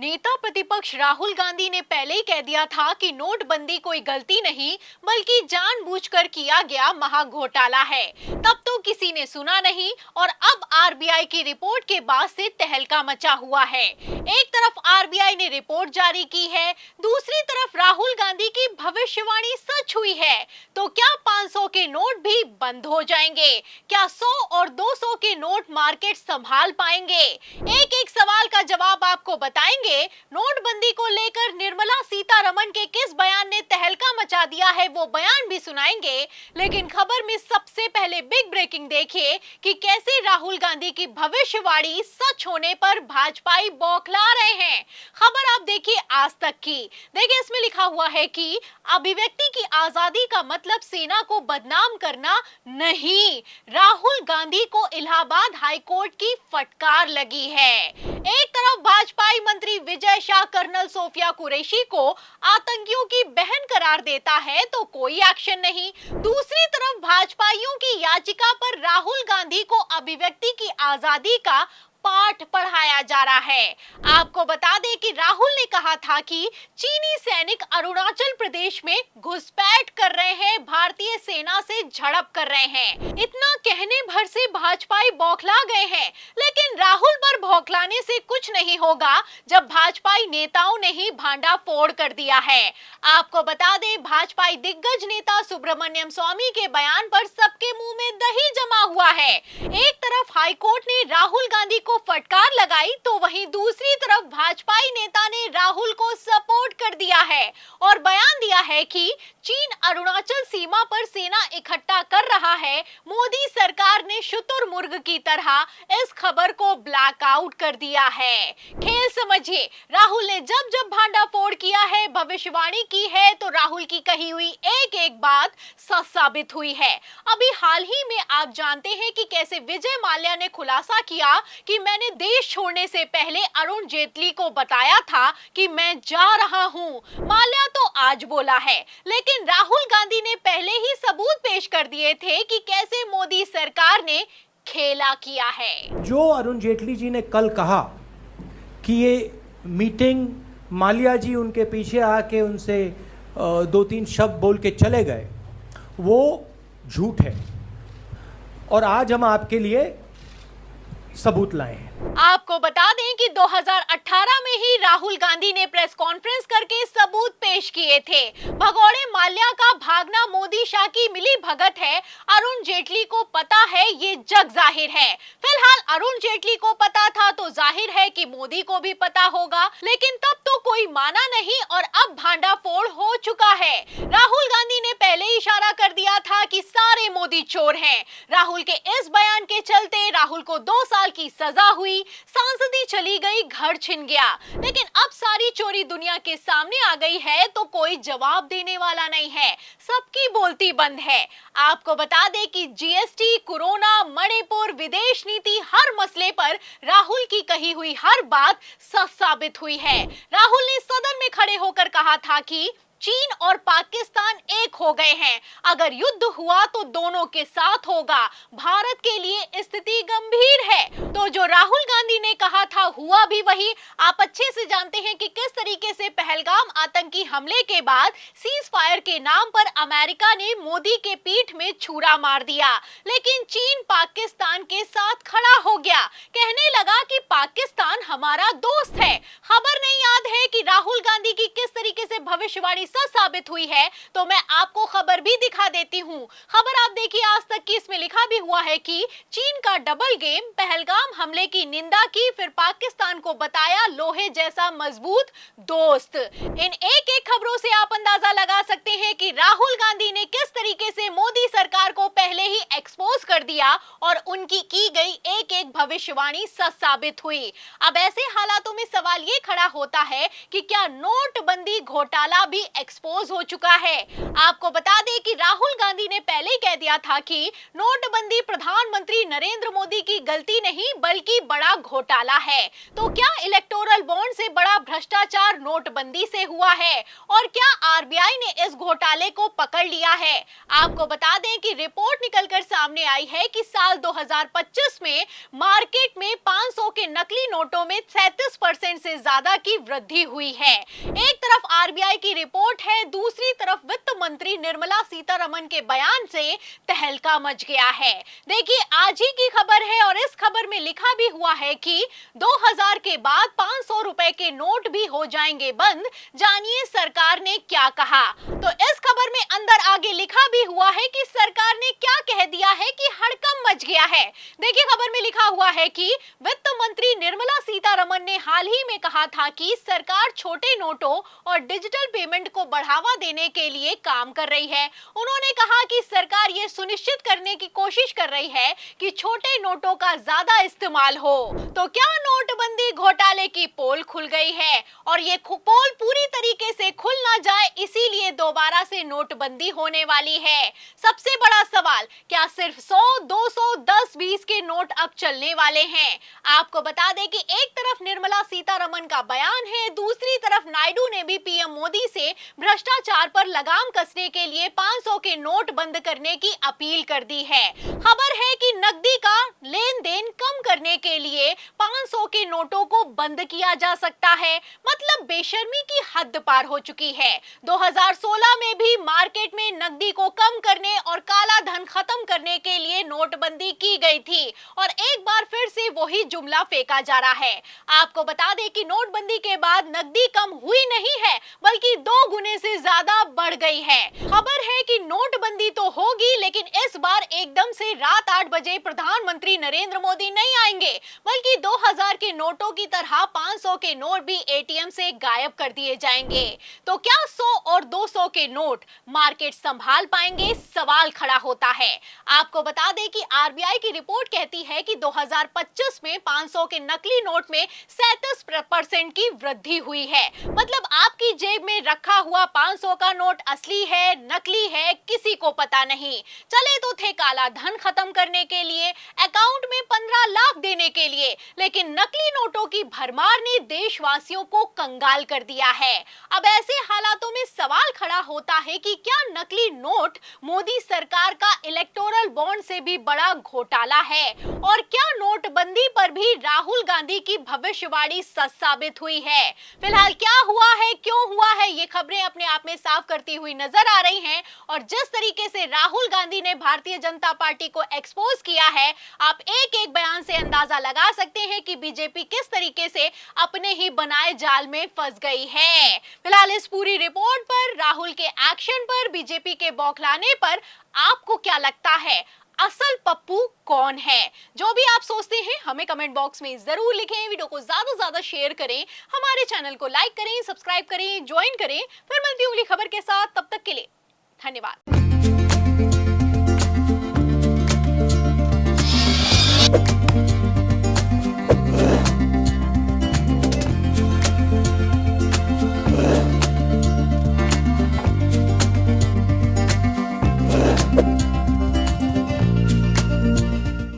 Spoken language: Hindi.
नेता प्रतिपक्ष राहुल गांधी ने पहले ही कह दिया था कि नोटबंदी कोई गलती नहीं बल्कि जानबूझकर किया गया महाघोटाला है। तब तो किसी ने सुना नहीं और अब आरबीआई की रिपोर्ट के बाद से तहलका मचा हुआ है। एक तरफ आरबीआई ने रिपोर्ट जारी की है, दूसरी तरफ राहुल गांधी की भविष्यवाणी सच हुई है। तो क्या 500 के नोट भी बंद हो जाएंगे? क्या 100 और 200 के नोट मार्केट संभाल पाएंगे? एक एक सवाल का जवाब आपको बताएंगे। नोटबंदी को लेकर निर्मला सीतारमण के किस बयान ने तहलका मचा दिया है, वो बयान भी सुनाएंगे। लेकिन खबर में सबसे पहले बिग ब्रेकिंग देखिए कि कैसे राहुल गांधी की भविष्यवाणी सच होने पर भाजपाई बौखला रहे हैं। खबर आप देखिए आज तक की। देखिए इसमें लिखा हुआ है कि अभिव्यक्ति की आजादी का मतलब सेना को बदनाम करना नहीं। राहुल गांधी को इलाहाबाद हाईकोर्ट की फटकार लगी है। एक तरफ भाजपाई मंत्री विजय शाह कर्नल सोफिया कुरैशी को आतंकियों की बहन करार देता है तो कोई एक्शन नहीं। दूसरी तरफ भाजपाइयों की याचिका पर राहुल गांधी को अभिव्यक्ति की आजादी का पाठ पढ़ाया जा रहा है। आपको बता दें कि राहुल ने कहा था कि चीनी सैनिक अरुणाचल प्रदेश में घुसपैठ कर रहे हैं, भारतीय सेना से झड़प कर रहे हैं। इतना कहने भर से भाजपाई बौखला गए हैं, लेकिन राहुल पर बौखलाने से कुछ नहीं होगा जब भाजपाई नेताओं ने ही भांडा फोड़ कर दिया है। आपको बता दें भाजपाई दिग्गज नेता सुब्रमण्यम स्वामी के बयान पर सबके मुंह में दही जमा हुआ है। एक तरफ हाईकोर्ट ने राहुल गांधी को फटकार लगाई तो वहीं दूसरी तरफ भाजपाई नेता ने राहुल को सपोर्ट कर दिया है और बयान दिया है कि चीन अरुणाचल सीमा पर सेना इकट्ठा कर रहा है। मोदी सरकार ने शुतुरमुर्ग की तरह इस खबर को ब्लैकआउट कर दिया है। खेल समझिए, राहुल ने जब जब भांडाफोड़ किया है, भविष्यवाणी की है, तो राहुल की कही हुई एक एक बात सच साबित हुई है। अभी हाल ही में आप जानते हैं कि कैसे विजय माल्या ने खुलासा किया कि मैंने देश छोड़ने से पहले अरुण जेटली को बताया था कि मैं जा रहा हूं। माल्या तो आज बोला है, लेकिन राहुल गांधी ने पहले ही सबूत पेश कर दिए थे कि कैसे मोदी सरकार ने खेला किया है। जो अरुण जेटली जी ने कल कहा कि ये मीटिंग माल्या जी उनके पीछे आके उनसे दो तीन शब्द बोल के चले गए, वो झूठ है और आज हम आपके लिए सबूत लाए हैं। आपको बता दें कि 2018 में ही राहुल गांधी ने प्रेस कॉन्फ्रेंस करके सबूत पेश किए थे। भगोड़े माल्या का भागना मोदी शाह की मिली भगत है। अरुण जेटली को पता है, ये जग जाहिर है। फिलहाल अरुण जेटली को पता था तो जाहिर है कि मोदी को भी पता होगा, लेकिन तब तो कोई माना नहीं और अब भांडाफोड़ हो चुका है। राहुल गांधी ने पहले इशारा कर दिया था कि सारे मोदी चोर हैं। राहुल के इस बयान के चलते राहुल को 2 साल की सजा हुई, सांसदी चली गई, घर छिन गया। लेकिन अब सारी चोरी दुनिया के सामने आ गई है तो कोई जवाब देने वाला नहीं है, सबकी बोलती बंद है। आपको बता दें कि जीएसटी, कोरोना, मणिपुर, विदेश नीति, हर मसले पर राहुल की कही हुई हर बात सच साबित हुई है। राहुल ने सदन में खड़े होकर कहा था कि चीन और पाकिस्तान एक हो गए हैं, अगर युद्ध हुआ तो दोनों के साथ होगा, भारत के लिए स्थिति गंभीर है। तो जो राहुल गांधी ने कहा था हुआ भी वही। आप अच्छे से जानते हैं कि किस तरीके से पहलगाम आतंकी हमले के बाद सीज फायर के नाम पर अमेरिका ने मोदी के पीठ में छुरा मार दिया, लेकिन चीन पाकिस्तान के साथ खड़ा हो गया, कहने लगा कि पाकिस्तान हमारा दोस्त है। खबर नहीं याद है कि राहुल गांधी की किस तरीके से भविष्यवाणी सच साबित हुई है, तो मैं आपको खबर भी दिखा देती हूँ। खबर आप देखिए आज तक की, इसमें लिखा भी हुआ है कि चीन का डबल गेम, पहलगाम हमले की निंदा की, फिर पाकिस्तान को बताया लोहे जैसा मजबूत दोस्त। इन एक एक खबरों से आप अंदाजा लगा सकते हैं कि राहुल गांधी ने किस तरीके से मोदी सरकार को पहले ही एक्सपोज कर दिया और उनकी की गई एक एक भविष्यवाणी सच साबित हुई। अब ऐसे हालातों में सवाल ये खड़ा होता है कि क्या नोटबंदी घोटाला भी एक्सपोज हो चुका है? आपको बता दें कि राहुल गांधी ने पहले ही कह दिया था कि नोटबंदी प्रधानमंत्री नरेंद्र मोदी की गलती नहीं बल्कि बड़ा घोटाला है। तो क्या इलेक्टोरल बॉन्ड से बड़ा भ्रष्टाचार नोटबंदी से हुआ है और क्या आरबीआई ने इस घोटाले को पकड़ लिया है? आपको बता दें कि रिपोर्ट निकलकर सामने आई है कि साल 2025 में मार्केट में 500 के नकली नोटों में 37% से ज्यादा की वृद्धि हुई है। एक तरफ आरबीआई की रिपोर्ट है, दूसरी तरफ वित्त मंत्री निर्मला सीतारमण के बयान से तहलका मच गया है। देखिए, आज ही की खबर है और इस खबर में लिखा भी हुआ है कि 2000 के बाद 500 रुपए के नोट भी हो जाएंगे बंद। जानिए सरकार ने क्या कहा। तो इस खबर में अंदर आगे लिखा भी हुआ है कि सरकार ने क्या कह दिया है कि हड़कंप मच गया है। देखिए, खबर में लिखा हुआ है कि वित्त मंत्री निर्मला सीतारमण ने हाल ही में कहा था कि सरकार छोटे नोटों और डिजिटल पेमेंट को बढ़ावा देने के लिए काम कर रही है। उन्होंने कहा कि सरकार ये सुनिश्चित करने की कोशिश कर रही है कि छोटे नोटों का ज्यादा इस्तेमाल हो। तो क्या नोटबंदी घोटाले की पोल खुल गई है और ये पोल पूरी तरीके से खुल ना जाए, इसीलिए दोबारा से नोटबंदी होने वाली है। सबसे बड़ा सवाल, क्या सिर्फ 100, 200, 10, 20 के नोट अब चलने वाले हैं? आपको बता दें कि एक तरफ निर्मला सीतारमण का बयान है, दूसरी तरफ नायडू ने भी पीएम मोदी से भ्रष्टाचार पर लगाम कसने के लिए 500 के नोट बंद करने की अपील कर दी है। खबर है कि नकदी का लेन देन कम करने के लिए 500 के नोटों को बंद किया जा सकता है। मतलब बेशर्मी की हद पार हो चुकी है। 2016 में भी मार्केट में नकदी को कम करने और काला धन खत्म करने के लिए नोटबंदी की गई थी और एक बार फिर से वही जुमला फेंका जा रहा है। आपको बता दें कि नोटबंदी के बाद नकदी कम हुई नहीं है, बल्कि 2 गुने से ज्यादा बढ़ गई है। खबर है कि नोटबंदी तो होगी, लेकिन इस बार एकदम से रात 8 बजे प्रधानमंत्री नरेंद्र मोदी नहीं आएंगे, बल्कि 2000 के नोटों की तरह 500 के नोट भी एटीएम से गायब कर दिए जाएंगे। तो क्या 100 और 200 के नोट मार्केट संभाल पाएंगे? सवाल खड़ा होता है। आपको बता दें कि आरबीआई की रिपोर्ट कहती है कि 2025 में 500 के नकली नोट में 37% की वृद्धि हुई है। मतलब आपकी जेब में रखा हुआ 500 का नोट असली है, नकली है, किसी को पता नहीं। चले तो थे काला धन खत्म करने के लिए, अकाउंट में 15 लाख देने के लिए, लेकिन नकली नोटों की भरमार ने देशवासियों को कंगाल कर दिया है। अब ऐसे हालातों में सवाल खड़ा होता है कि क्या नकली नोट मोदी सरकार का इलेक्टोरल बॉन्ड से भी बड़ा घोटाला है और क्या नोटबंदी पर भी राहुल गांधी की भविष्यवाणी सच साबित हुई है? फिलहाल क्या हुआ है, क्यों हुआ है, ये खबरें अपने आप में साफ करती हुई नजर आ रही हैं और जिस तरीके से राहुल गांधी ने भारतीय जनता पार्टी को एक्सपोज किया है, आप एक एक बयान से अंदाजा लगा सकते हैं कि बीजेपी किस तरीके से अपने ही बनाए जाल में फंस गई है। फिलहाल इस पूरी रिपोर्ट पर, राहुल के एक्शन पर, बीजेपी के बौखलाने पर आपको क्या लगता है? असल पप्पू कौन है? जो भी आप सोचते हैं हमें कमेंट बॉक्स में जरूर लिखें। वीडियो को ज्यादा से ज्यादा शेयर करें, हमारे चैनल को लाइक करें, सब्सक्राइब करें, ज्वाइन करें। फिर मिलती हूँ अगली खबर के साथ, तब तक के लिए धन्यवाद।